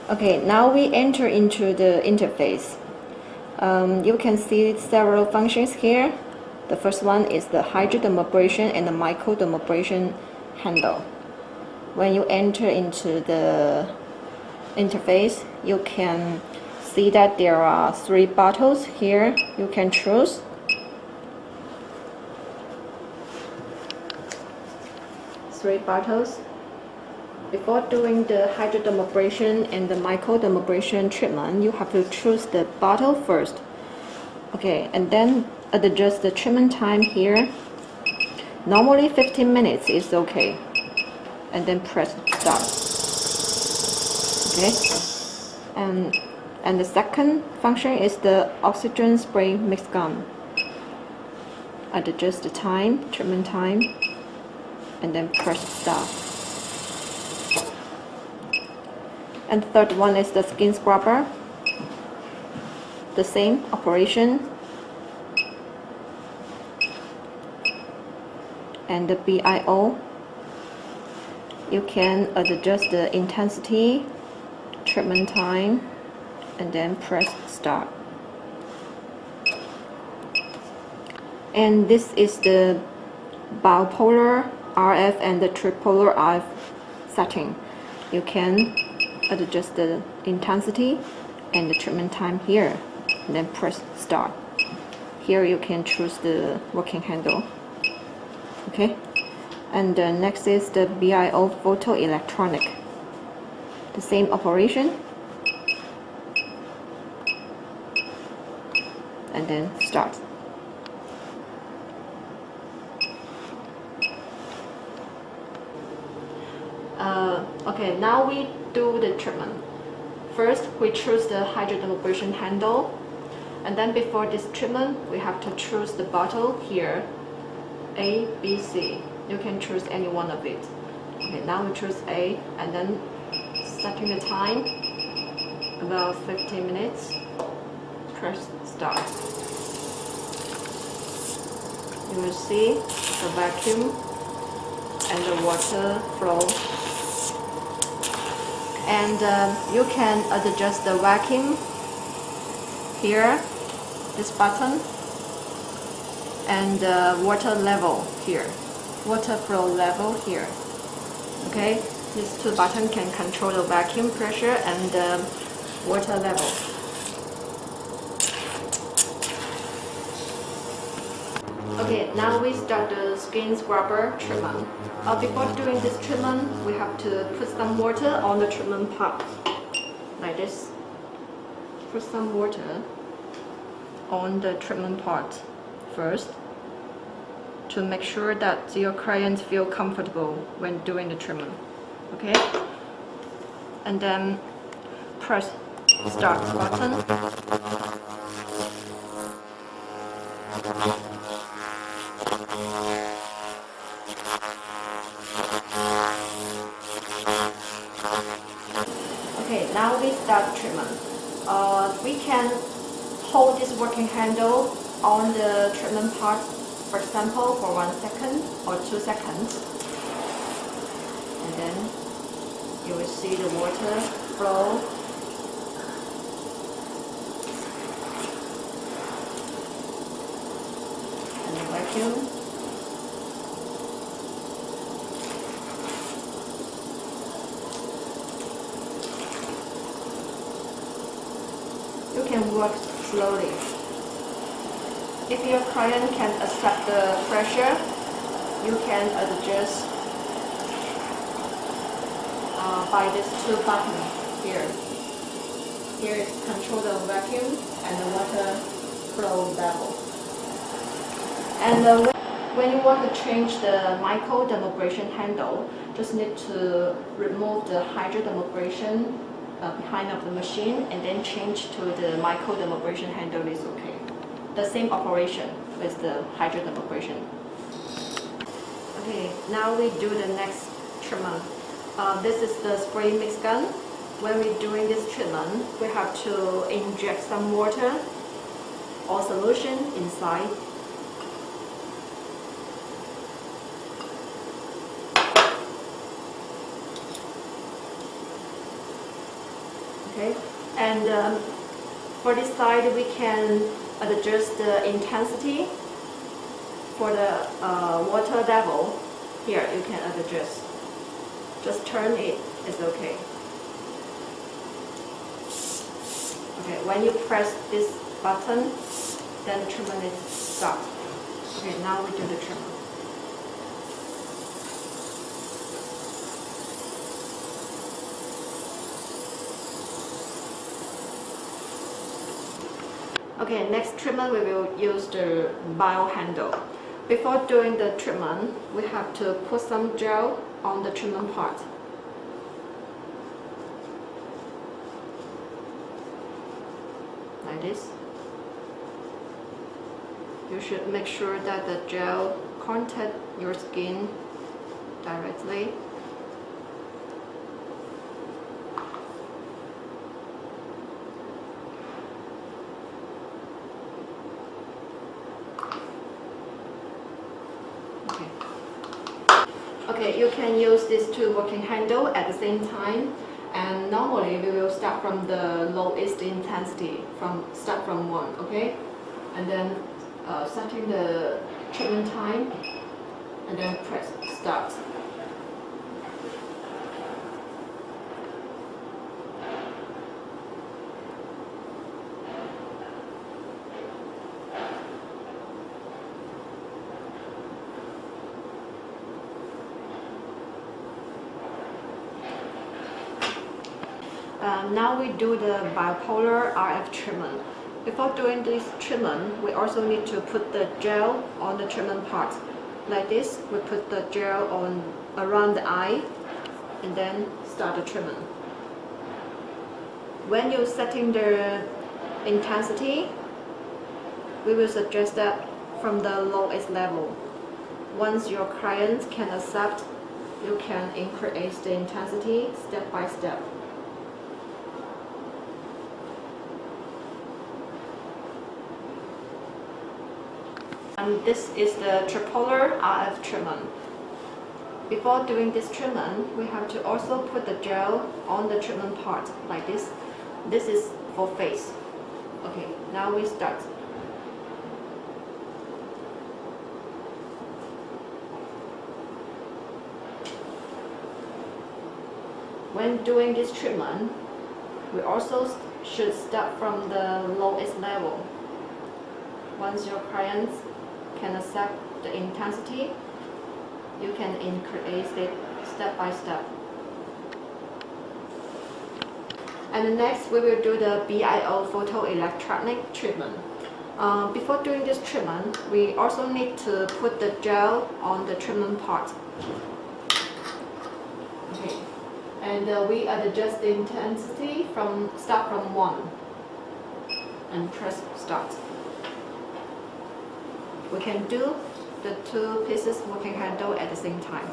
Okay, now we enter into the interface. You can see several functions here. The first one is the hydrodermabrasion and the microdermabrasion handle. When you enter into the interface, you can see that there are 3 bottles here. You can choose. Three bottles. Before doing the hydrodermabrasion and the microdermabrasion treatment, you have to choose the bottle first. Okay, and then adjust the treatment time here. Normally 15 minutes is okay. And then press start. Okay. And the second function is the oxygen spray mix gun. Adjust the time, treatment time, and then press start. And the third one is the skin scrubber. The same operation. And the BIO. You can adjust the intensity, treatment time, and then press start. And this is the bipolar RF and the tripolar RF setting. You can adjust the intensity and the treatment time here, and then press start. Here you can choose the working handle. Okay, and next is the BIO photoelectronic. The same operation, and then start. Okay, now we do the treatment. First, we choose the hydrodermabrasion handle, and then before this treatment, we have to choose the bottle here, A, B, C. You can choose any one of it. Okay, now we choose A, and then setting the time, about 15 minutes. Press start. You will see the vacuum and the water flow. And you can adjust the vacuum here, this button, and water level here, water flow level here. Okay, these 2 buttons can control the vacuum pressure and water level. Okay, now we start the skin scrubber treatment. Before doing this treatment, we have to put some water on the treatment pot, like this. Put some water on the treatment pot first, to make sure that your client feel comfortable when doing the treatment. Okay, and then press start button. Okay, now we start treatment. We can hold this working handle on the treatment part, for example, for 1 second or 2 seconds. And then you will see the water flow. And the vacuum. You can work slowly. If your client can accept the pressure, you can adjust by these 2 buttons here. Here is control the vacuum and the water flow level. And when you want to change the microdermabrasion handle, just need to remove the hydrodermabrasion behind of the machine and then change to the microdermabrasion handle is okay. The same operation with the hydrodermabrasion. Okay, now we do the next treatment. This is the spray mix gun. When we're doing this treatment, we have to inject some water or solution inside. Okay, and for this side we can adjust the intensity for the water level. Here you can adjust. Just turn it, it's okay. Okay, when you press this button, then the treatment is stopped. Okay, now we do the treatment. Okay, next treatment we will use the bio handle. Before doing the treatment, we have to put some gel on the treatment part. Like this. You should make sure that the gel contact your skin directly. Okay, you can use these two working handles at the same time, and normally we will start from the lowest intensity, start from 1, okay? And then setting the treatment time, and then press start. Now we do the bipolar RF treatment. Before doing this treatment, we also need to put the gel on the treatment part. Like this, we put the gel on around the eye and then start the treatment. When you're setting the intensity, we will suggest that from the lowest level. Once your client can accept, you can increase the intensity step by step. And this is the tripolar RF treatment. Before doing this treatment, we have to also put the gel on the treatment part, like this. This is for face. Okay, now we start. When doing this treatment, we also should start from the lowest level. Once your clients can accept the intensity, you can increase it step by step. And next we will do the BIO photoelectronic treatment. Before doing this treatment, we also need to put the gel on the treatment part. Okay. And we adjust the intensity start from 1 and press start. We can do the two pieces working handle at the same time.